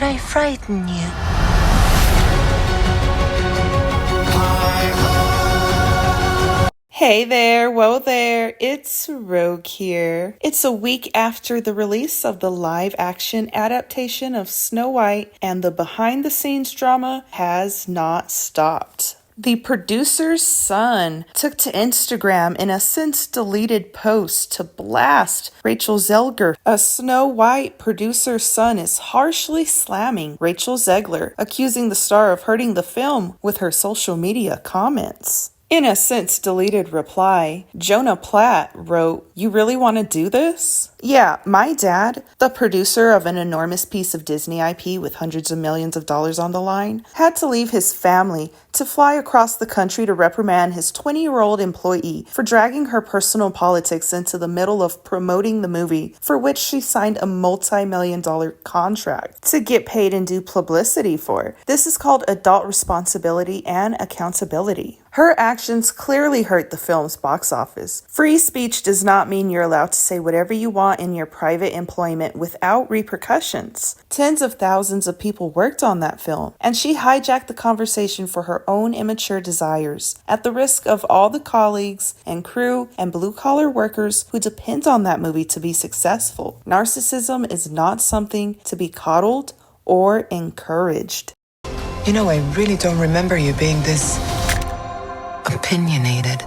I frighten you? Hey there, whoa there, it's Rogue here. It's a week after the release of the live-action adaptation of Snow White, and the behind-the-scenes drama has not stopped. The producer's son took to Instagram in a since-deleted post to blast Rachel Zegler. A Snow White producer's son is harshly slamming Rachel Zegler, accusing the star of hurting the film with her social media comments. In a since-deleted reply, Jonah Platt wrote, "You really want to do this? Yeah, my dad, the producer of an enormous piece of Disney IP with hundreds of millions of dollars on the line, had to leave his family to fly across the country to reprimand his 20-year-old employee for dragging her personal politics into the middle of promoting the movie, for which she signed a multi-million-dollar contract to get paid and do publicity for. This is called adult responsibility and accountability." Her actions clearly hurt the film's box office. Free speech does not mean you're allowed to say whatever you want in your private employment without repercussions. Tens of thousands of people worked on that film, and she hijacked the conversation for her own immature desires, at the risk of all the colleagues and crew and blue-collar workers who depend on that movie to be successful. Narcissism is not something to be coddled or encouraged. You know, I really don't remember you being this opinionated.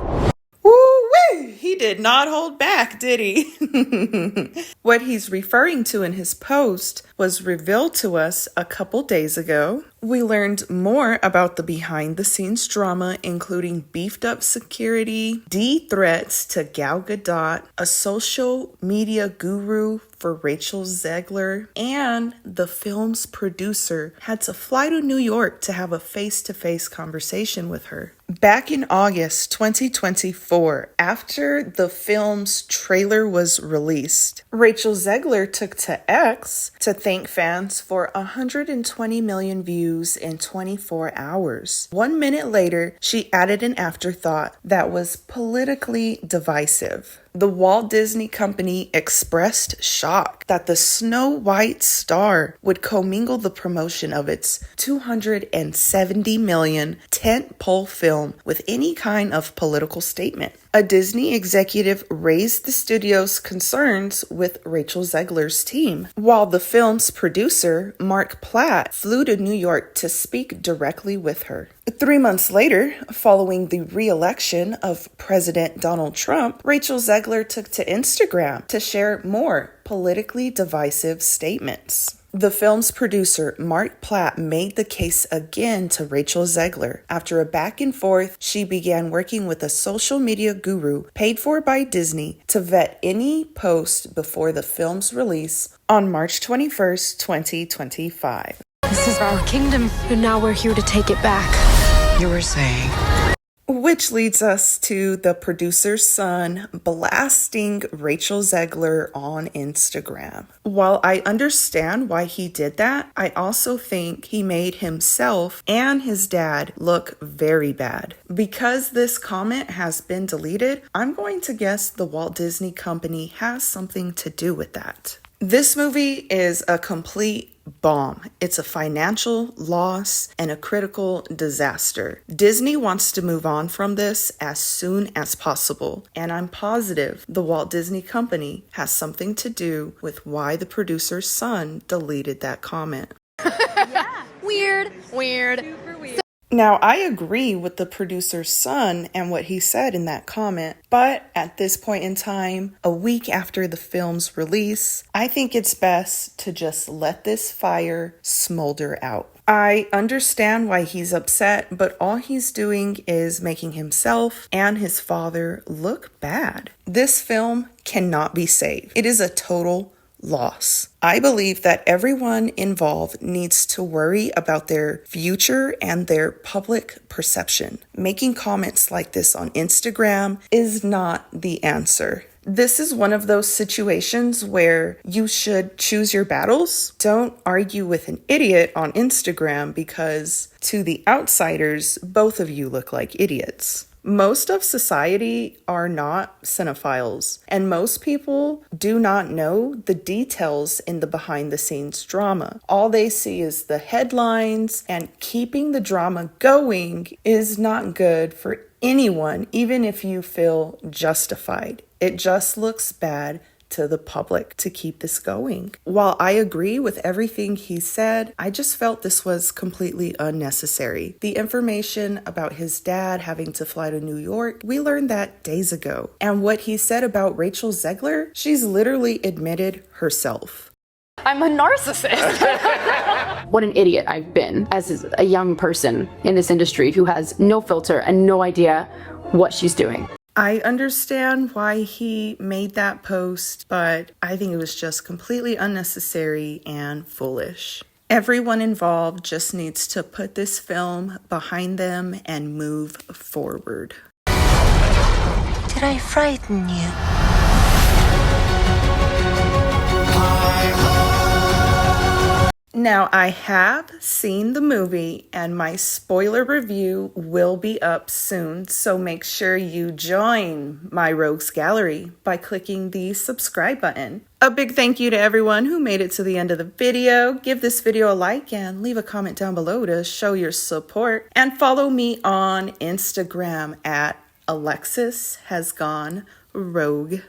Woo-wee! He did not hold back, did he? What he's referring to in his post was revealed to us a couple days ago. We learned more about the behind-the-scenes drama, including beefed-up security, threats to Gal Gadot, a social media guru for Rachel Zegler, and the film's producer had to fly to New York to have a face-to-face conversation with her. Back in August 2024, after the film's trailer was released, Rachel Zegler took to X to thank fans for 120 million views in 24 hours. 1 minute later, she added an afterthought that was politically divisive. The Walt Disney Company expressed shock that the Snow White star would commingle the promotion of its $270 million tentpole film with any kind of political statement. A Disney executive raised the studio's concerns with Rachel Zegler's team, while the film's producer, Mark Platt, flew to New York to speak directly with her. 3 months later, following the re-election of President Donald Trump, Rachel Zegler took to Instagram to share more politically divisive statements. The film's producer, Mark Platt, made the case again to Rachel Zegler. After a back and forth, she began working with a social media guru paid for by Disney to vet any post before the film's release on March 21st, 2025. This is our kingdom, and now we're here to take it back. You were saying... Which leads us to the producer's son blasting Rachel Zegler on Instagram. While I understand why he did that, I also think he made himself and his dad look very bad. Because this comment has been deleted, I'm going to guess the Walt Disney Company has something to do with that. This movie is a complete bomb. It's a financial loss and a critical disaster. Disney wants to move on from this as soon as possible, and I'm positive the Walt Disney Company has something to do with why the producer's son deleted that comment. Yeah. Weird. Super weird. Now, I agree with the producer's son and what he said in that comment, but at this point in time, a week after the film's release, I think it's best to just let this fire smolder out. I understand why he's upset, but all he's doing is making himself and his father look bad. This film cannot be saved. It is a total loss. I believe that everyone involved needs to worry about their future and their public perception. Making comments like this on Instagram is not the answer. This is one of those situations where you should choose your battles. Don't argue with an idiot on Instagram because to the outsiders, both of you look like idiots. Most of society are not cinephiles, and most people do not know the details in the behind the scenes drama. All they see is the headlines, and keeping the drama going is not good for anyone, even if you feel justified. It just looks bad to the public to keep this going. While I agree with everything he said, I just felt this was completely unnecessary. The information about his dad having to fly to New York, we learned that days ago. And what he said about Rachel Zegler, she's literally admitted herself. I'm a narcissist. What an idiot I've been as a young person in this industry who has no filter and no idea what she's doing. I understand why he made that post, but I think it was just completely unnecessary and foolish. Everyone involved just needs to put this film behind them and move forward. Did I frighten you? Now, I have seen the movie and my spoiler review will be up soon, so make sure you join my Rogues Gallery by clicking the subscribe button. A big thank you to everyone who made it to the end of the video. Give this video a like and leave a comment down below to show your support. And follow me on Instagram at Alexis Has Gone Rogue.